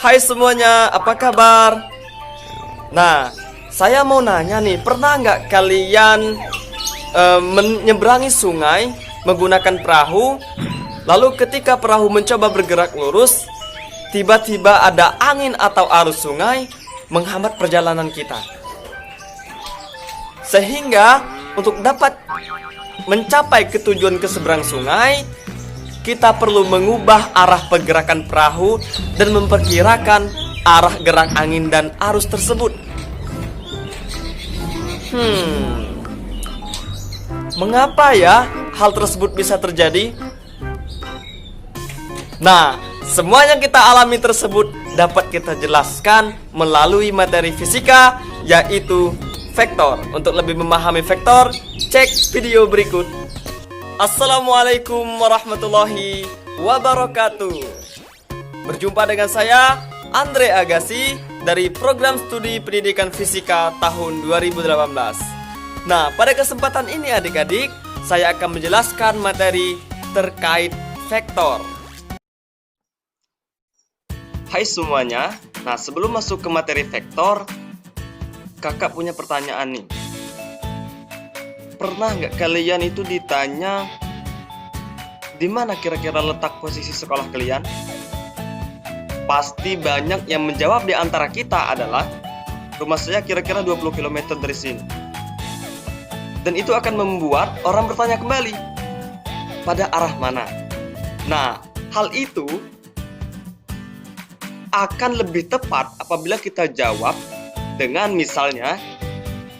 Hai semuanya, apa kabar? Nah, saya mau nanya nih, pernah nggak kalian menyeberangi sungai menggunakan perahu? Lalu ketika perahu mencoba bergerak lurus, tiba-tiba ada angin atau arus sungai menghambat perjalanan kita. Sehingga untuk dapat mencapai ke tujuan ke seberang sungai, kita perlu mengubah arah pergerakan perahu dan memperkirakan arah gerak angin dan arus tersebut. Mengapa ya hal tersebut bisa terjadi? Nah, semua yang kita alami tersebut dapat kita jelaskan melalui materi fisika, yaitu vektor. Untuk lebih memahami vektor, cek video berikut. Assalamualaikum warahmatullahi wabarakatuh. Berjumpa dengan saya, Andre Agassi, dari Program Studi Pendidikan Fisika tahun 2018. Nah, pada kesempatan ini adik-adik, saya akan menjelaskan materi terkait vektor. Hai semuanya, nah sebelum masuk ke materi vektor, kakak punya pertanyaan nih. Pernah nggak kalian itu ditanya di mana kira-kira letak posisi sekolah kalian? Pasti banyak yang menjawab di antara kita adalah rumah saya kira-kira 20 km dari sini. Dan itu akan membuat orang bertanya kembali, pada arah mana? Nah, hal itu akan lebih tepat apabila kita jawab dengan misalnya,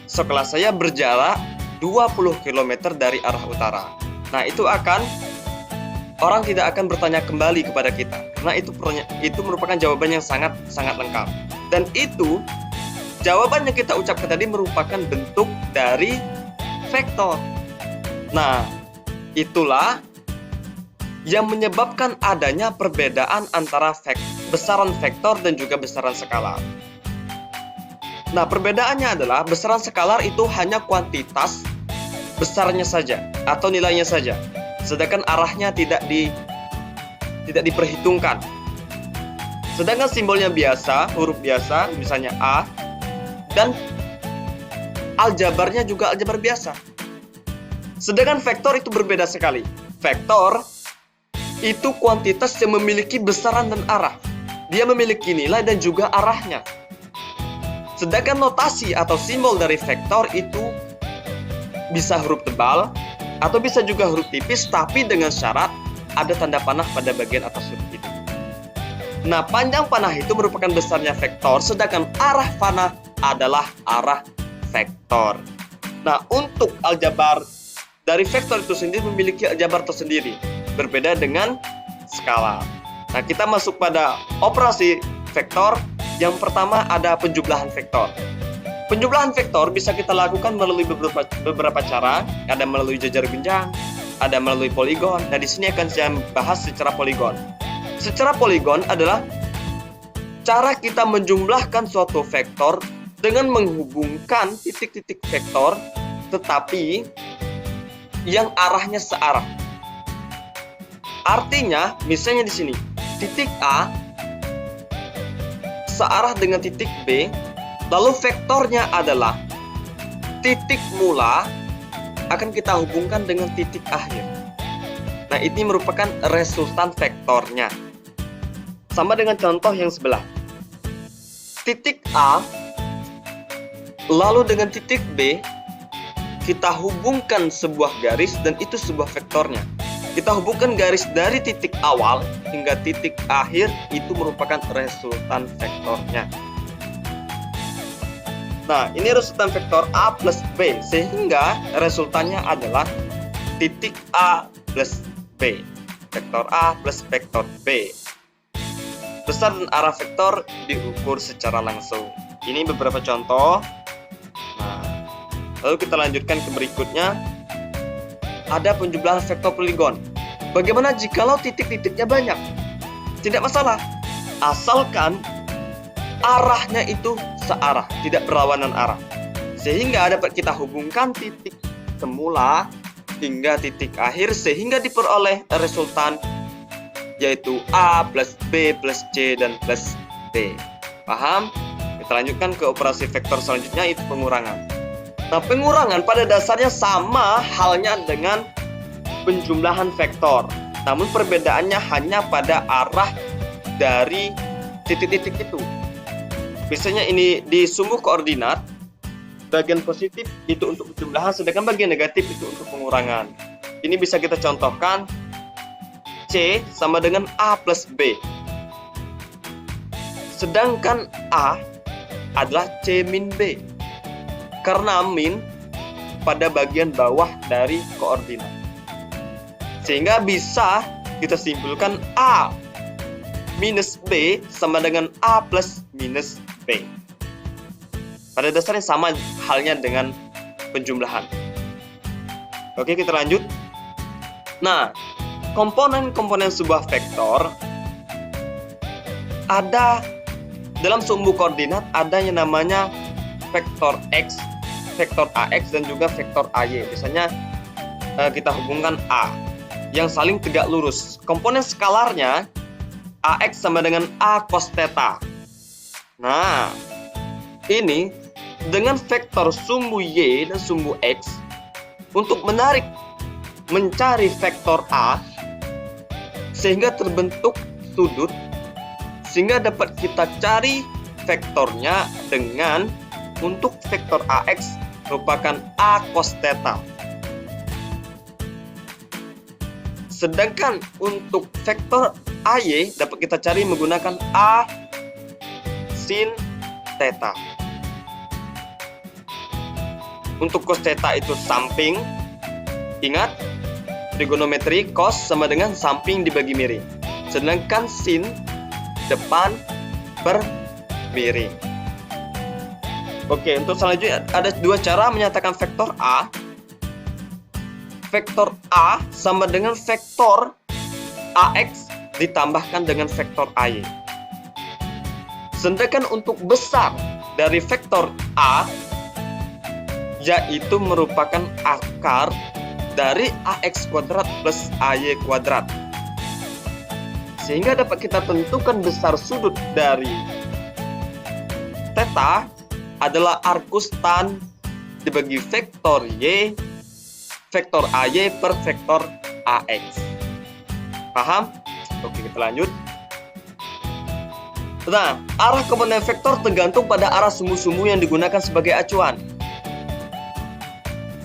sekolah saya berjarak 20 km dari arah utara. Nah, itu orang tidak akan bertanya kembali kepada kita, karena itu merupakan jawaban yang sangat lengkap. Dan itu jawaban yang kita ucapkan tadi merupakan bentuk dari vektor. Nah, itulah yang menyebabkan adanya perbedaan antara besaran vektor dan juga besaran skalar. Nah, perbedaannya adalah besaran skalar itu hanya kuantitas besarnya saja atau nilainya saja, sedangkan arahnya tidak diperhitungkan. Sedangkan simbolnya biasa, huruf biasa, misalnya A, dan aljabarnya juga aljabar biasa. Sedangkan vektor itu berbeda sekali. Vektor itu kuantitas yang memiliki besaran dan arah. Dia memiliki nilai dan juga arahnya. Sedangkan notasi atau simbol dari vektor itu bisa huruf tebal atau bisa juga huruf tipis, tapi dengan syarat ada tanda panah pada bagian atas huruf itu. Nah, panjang panah itu merupakan besarnya vektor, sedangkan arah panah adalah arah vektor. Nah, untuk aljabar dari vektor itu sendiri memiliki aljabar tersendiri, berbeda dengan skala. Nah, kita masuk pada operasi vektor. Yang pertama ada penjumlahan vektor. Penjumlahan vektor bisa kita lakukan melalui beberapa cara. Ada melalui jajar genjang, ada melalui poligon. Nah, di sini akan saya bahas secara poligon. Secara poligon adalah cara kita menjumlahkan suatu vektor dengan menghubungkan titik-titik vektor, tetapi yang arahnya searah. Artinya, misalnya di sini, titik A searah dengan titik B, lalu vektornya adalah titik mula akan kita hubungkan dengan titik akhir. Nah, ini merupakan resultan vektornya. Sama dengan contoh yang sebelah. Titik A lalu dengan titik B kita hubungkan sebuah garis dan itu sebuah vektornya. Kita hubungkan garis dari titik awal hingga titik akhir, itu merupakan resultan vektornya. Nah, ini resultan vektor A plus B, sehingga resultannya adalah titik A plus B. Vektor A plus vektor B. Besar dan arah vektor diukur secara langsung. Ini beberapa contoh. Nah, lalu kita lanjutkan ke berikutnya. Ada penjumlahan vektor poligon. Bagaimana jikalau titik-titiknya banyak? Tidak masalah, asalkan arahnya itu searah, tidak berlawanan arah. Sehingga dapat kita hubungkan titik semula hingga titik akhir, sehingga diperoleh resultan yaitu A plus B plus C dan plus B. Paham? Kita lanjutkan ke operasi vektor selanjutnya, itu pengurangan. Nah, pengurangan pada dasarnya sama halnya dengan penjumlahan vektor. Namun perbedaannya hanya pada arah dari titik-titik itu. Biasanya ini di sumbu koordinat, bagian positif itu untuk penjumlahan, sedangkan bagian negatif itu untuk pengurangan. Ini bisa kita contohkan, C sama dengan A plus B. Sedangkan A adalah C min B. Karena min pada bagian bawah dari koordinat. Sehingga bisa kita simpulkan A minus B sama dengan A plus minus B. Pada dasarnya sama halnya dengan penjumlahan. Oke, kita lanjut. Nah, komponen-komponen sebuah vektor ada dalam sumbu koordinat, ada yang namanya vektor X, vektor AX, dan juga vektor AY. Biasanya kita hubungkan A yang saling tegak lurus. Komponen skalarnya AX sama dengan A cos theta. Nah, ini dengan vektor sumbu Y dan sumbu X untuk mencari vektor A sehingga terbentuk sudut, sehingga dapat kita cari vektornya dengan untuk vektor AX merupakan A cos theta. Sedangkan untuk vektor AY dapat kita cari menggunakan A sin theta. Untuk cos theta itu samping. Ingat, trigonometri cos sama dengan samping dibagi miring. Sedangkan sin depan per miring. Oke, untuk selanjutnya ada dua cara menyatakan vektor A. Vektor A sama dengan vektor AX ditambahkan dengan vektor AY. Sedangkan untuk besar dari vektor A, yaitu merupakan akar dari AX kuadrat plus AY kuadrat. Sehingga dapat kita tentukan besar sudut dari theta adalah arcus tan dibagi vektor Y, vektor AY per vektor AX. Paham? Oke, kita lanjut. Nah, arah komponen vektor tergantung pada arah sumbu-sumbu yang digunakan sebagai acuan.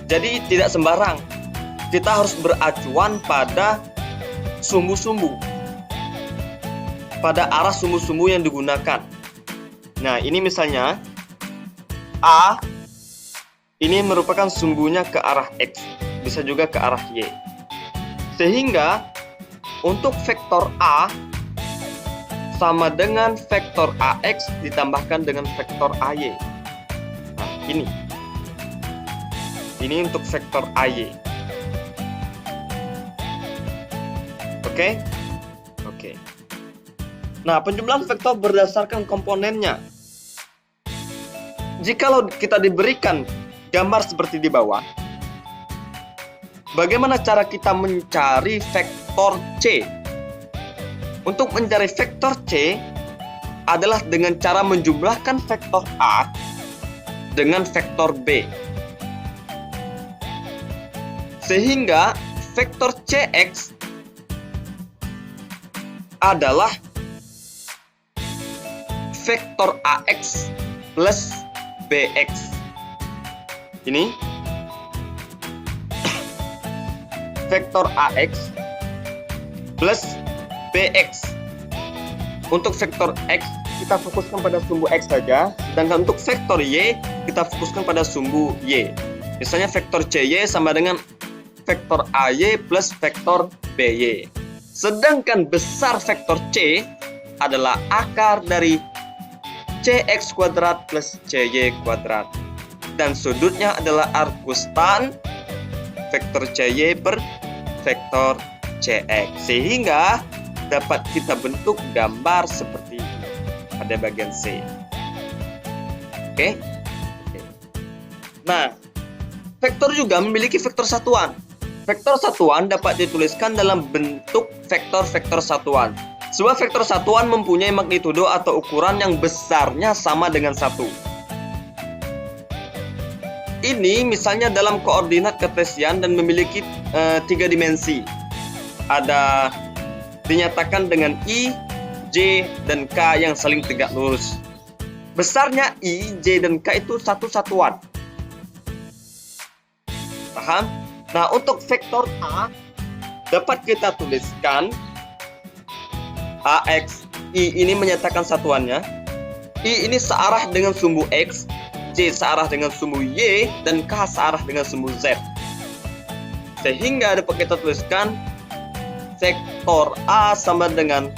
Jadi tidak sembarang. Kita harus beracuan pada sumbu-sumbu, pada arah sumbu-sumbu yang digunakan. Nah, ini misalnya A ini merupakan sumbunya ke arah X, bisa juga ke arah Y. Sehingga untuk vektor A sama dengan vektor AX ditambahkan dengan vektor AY. Nah, ini untuk vektor AY. Oke. Nah, penjumlahan vektor berdasarkan komponennya. Jikalau kita diberikan gambar seperti di bawah, bagaimana cara kita mencari vektor C? Untuk mencari vektor C adalah dengan cara menjumlahkan vektor A dengan vektor B. Sehingga vektor CX adalah vektor AX plus BX. Ini vektor AX plus BX. Untuk vektor X kita fokuskan pada sumbu X saja, sedangkan untuk vektor Y kita fokuskan pada sumbu Y. Misalnya vektor CY sama dengan vektor AY plus vektor BY. Sedangkan besar vektor C adalah akar dari CX kuadrat plus CY kuadrat. Dan sudutnya adalah arcus tan vektor CY per vektor CX. Sehingga dapat kita bentuk gambar seperti ini pada bagian C. Oke. Nah, vektor juga memiliki vektor satuan. Vektor satuan dapat dituliskan dalam bentuk vektor-vektor satuan. Sebuah vektor satuan mempunyai magnitudo atau ukuran yang besarnya sama dengan 1. Ini misalnya dalam koordinat kartesian dan memiliki 3 dimensi. Dinyatakan dengan I, J, dan K yang saling tegak lurus. Besarnya I, J, dan K itu satu satuan. Paham? Nah, untuk vektor A dapat kita tuliskan AX. I ini menyatakan satuannya. I ini searah dengan sumbu X, J searah dengan sumbu Y, dan K searah dengan sumbu Z. Sehingga dapat kita tuliskan vektor A sama dengan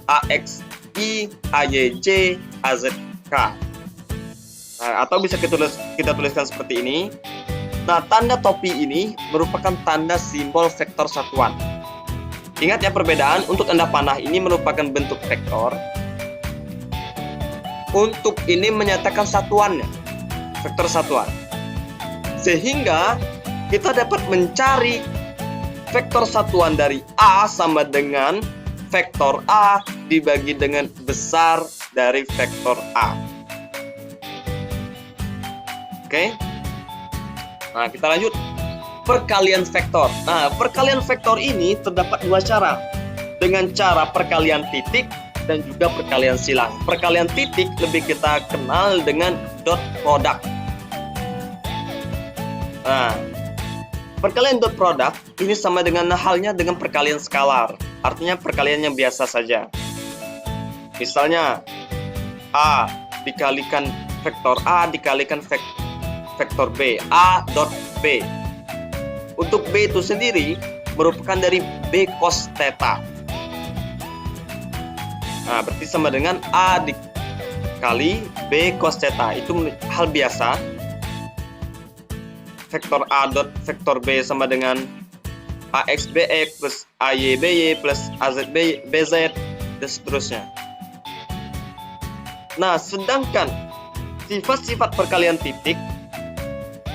AX, I, AY, J, AZ, K. Nah, atau bisa kita tuliskan seperti ini. Nah, tanda topi ini merupakan tanda simbol vektor satuan. Ingat ya perbedaan, untuk tanda panah ini merupakan bentuk vektor. Untuk ini menyatakan satuannya, vektor satuan. Sehingga kita dapat mencari vektor satuan dari A sama dengan vektor A dibagi dengan besar dari vektor A. Oke? Nah, kita lanjut. Perkalian vektor. Nah, perkalian vektor ini terdapat 2 cara. Dengan cara perkalian titik dan juga perkalian silang. Perkalian titik lebih kita kenal dengan dot product. Nah, perkalian dot product ini sama dengan halnya dengan perkalian skalar. Artinya perkalian yang biasa saja. Misalnya, A dikalikan vektor A dikalikan vektor B. A dot B. Untuk B itu sendiri merupakan dari B cos theta. Nah, berarti sama dengan A dikali B cos theta. Itu hal biasa. Vektor A dot vektor B sama dengan AX BX plus AY BY plus AZ BZ dan seterusnya. Nah, sedangkan sifat-sifat perkalian titik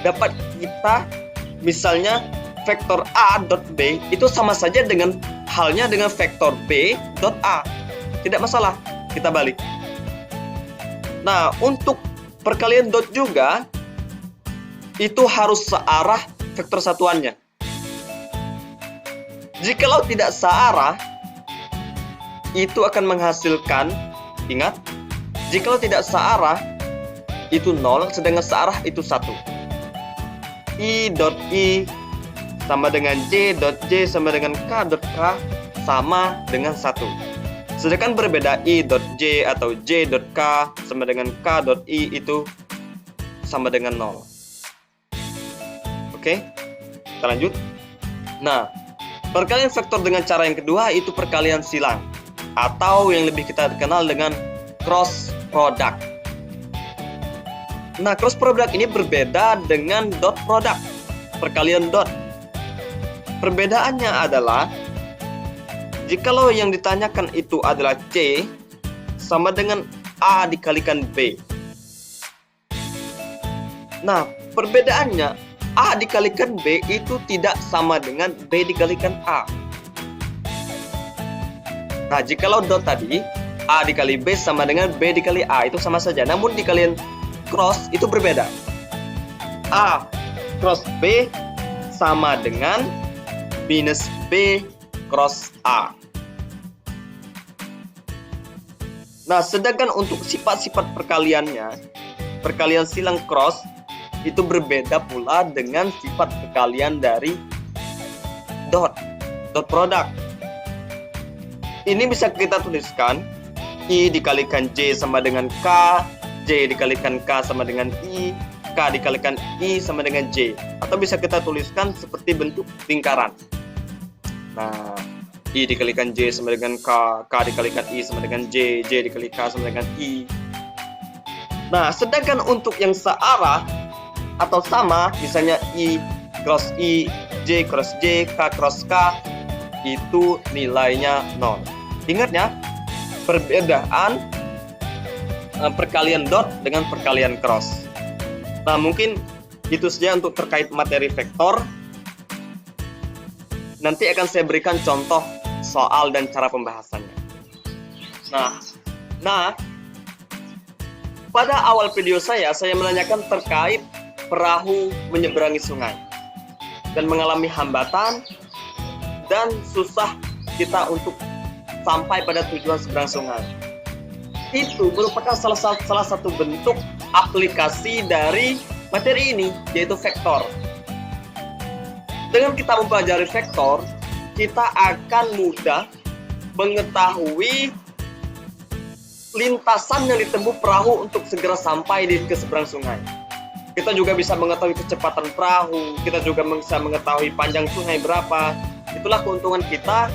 dapat kita, misalnya vektor A dot B itu sama saja dengan halnya dengan vektor B dot A. Tidak masalah, kita balik. Nah, untuk perkalian dot juga itu harus searah vektor satuannya. Jikalau tidak searah, itu akan menghasilkan, ingat, jikalau tidak searah itu 0, sedangkan searah itu 1. I dot I sama dengan J dot J sama dengan K dot K sama dengan 1. Sedangkan berbeda I dot J atau J dot K sama dengan K dot I itu sama dengan 0. Oke, kita lanjut. Nah, perkalian vektor dengan cara yang kedua itu perkalian silang, atau yang lebih kita kenal dengan cross product. Nah, cross product ini berbeda dengan dot product, perkalian dot. Perbedaannya adalah, jikalau yang ditanyakan itu adalah C sama dengan A dikalikan B. Nah, perbedaannya A dikalikan B itu tidak sama dengan B dikalikan A. Nah, jikalau dot tadi, A dikali B sama dengan B dikali A, itu sama saja. Namun dikalian cross itu berbeda. A cross B sama dengan minus B cross A. Nah, sedangkan untuk sifat-sifat perkaliannya, perkalian silang cross itu berbeda pula dengan sifat perkalian dari dot product. Ini bisa kita tuliskan I dikalikan J sama dengan K, J dikalikan K sama dengan I, K dikalikan I sama dengan J. Atau bisa kita tuliskan seperti bentuk lingkaran. Nah, I dikalikan J sama dengan K, K dikalikan I sama dengan J, J dikali K sama dengan I. Nah, sedangkan untuk yang searah atau sama, misalnya I cross I, J cross J, K cross K, itu nilainya 0. Ingat ya, perbedaan perkalian dot dengan perkalian cross. Nah, mungkin itu saja untuk terkait materi vektor. Nanti akan saya berikan contoh soal dan cara pembahasannya. Nah, pada awal video saya menanyakan terkait perahu menyeberangi sungai dan mengalami hambatan dan susah kita untuk sampai pada tujuan seberang sungai. Itu merupakan salah satu bentuk aplikasi dari materi ini, yaitu vektor. Dengan kita mempelajari vektor, kita akan mudah mengetahui lintasan yang ditempuh perahu untuk segera sampai ke seberang sungai. Kita juga bisa mengetahui kecepatan perahu, kita juga bisa mengetahui panjang sungai berapa. Itulah keuntungan kita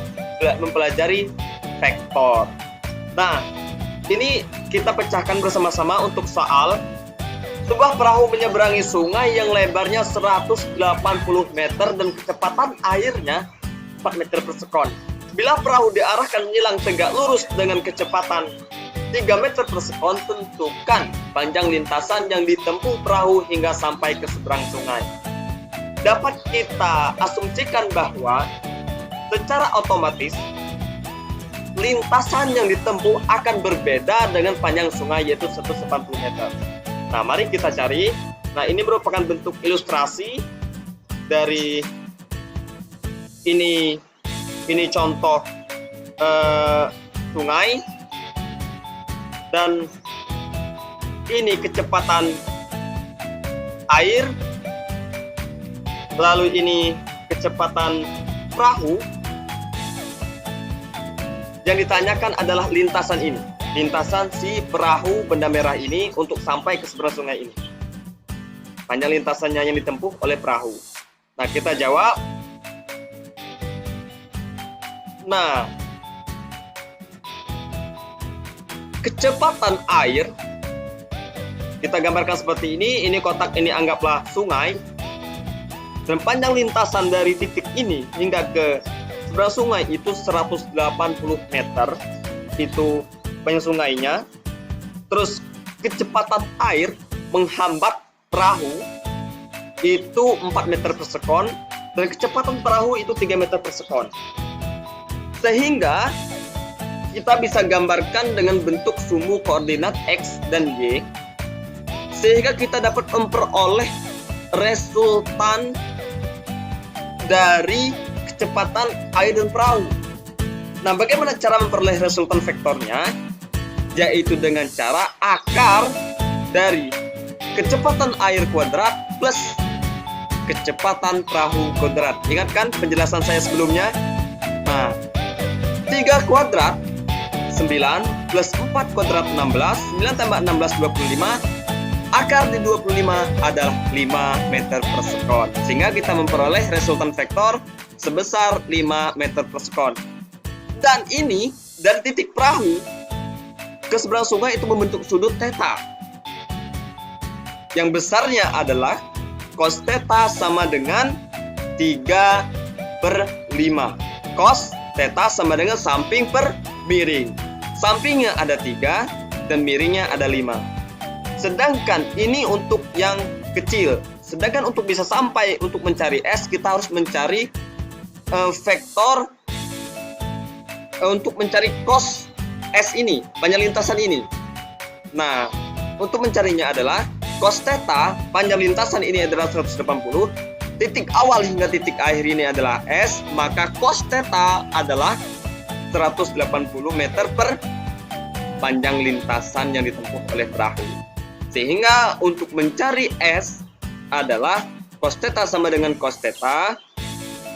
mempelajari vektor. Nah, ini kita pecahkan bersama-sama untuk soal sebuah perahu menyeberangi sungai yang lebarnya 180 meter dan kecepatan airnya 4 meter per sekon. Bila perahu diarahkan menyilang tegak lurus dengan kecepatan 3 meter per sekon, tentukan panjang lintasan yang ditempuh perahu hingga sampai ke seberang sungai. Dapat kita asumsikan bahwa secara otomatis lintasan yang ditempuh akan berbeda dengan panjang sungai, yaitu 180 meter. Nah, mari kita cari. Nah, ini merupakan bentuk ilustrasi dari ini contoh sungai, dan ini kecepatan air, lalu ini kecepatan perahu. Yang ditanyakan adalah lintasan ini, lintasan si perahu benda merah ini untuk sampai ke seberang sungai ini. Panjang lintasannya yang ditempuh oleh perahu. Nah, kita jawab. Nah, kecepatan air kita gambarkan seperti ini. Ini kotak ini anggaplah sungai, dan panjang lintasan dari titik ini hingga ke seberang sungai itu 180 meter. Itu panjang sungainya. Terus kecepatan air menghambat perahu itu 4 meter per sekon, dan kecepatan perahu itu 3 meter per sekon. Sehingga kita bisa gambarkan dengan bentuk sumbu koordinat X dan Y, sehingga kita dapat memperoleh resultan dari kecepatan air dan perahu. Nah, bagaimana cara memperoleh resultan vektornya? Yaitu dengan cara akar dari kecepatan air kuadrat plus kecepatan perahu kuadrat. Ingat kan penjelasan saya sebelumnya? Nah, 3 kuadrat 9 plus 4 kuadrat 16, 9 tambah 16 25, akar di 25 adalah 5 meter per sekon. Sehingga kita memperoleh resultan vektor sebesar 5 meter per sekon. Dan ini dari titik perahu ke seberang sungai itu membentuk sudut theta, yang besarnya adalah cos theta sama dengan 3/5. Cos theta sama dengan samping per miring. Sampingnya ada 3 dan miringnya ada 5. Sedangkan ini untuk yang kecil. Sedangkan untuk bisa sampai untuk mencari S, kita harus mencari vektor untuk mencari cos S ini, panjang lintasan ini. Nah, untuk mencarinya adalah cos theta, panjang lintasan ini adalah 180, titik awal hingga titik akhir ini adalah S, maka cos theta adalah 180 meter per panjang lintasan yang ditempuh oleh perahu. Sehingga untuk mencari S adalah cos theta sama dengan cos theta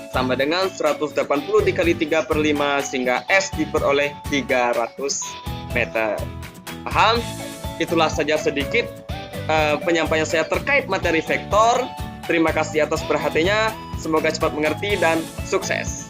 sama dengan 180 dikali 3/5, sehingga S diperoleh 300 meter. Paham? Itulah saja sedikit penyampaian saya terkait materi vektor. Terima kasih atas perhatiannya. Semoga cepat mengerti dan sukses.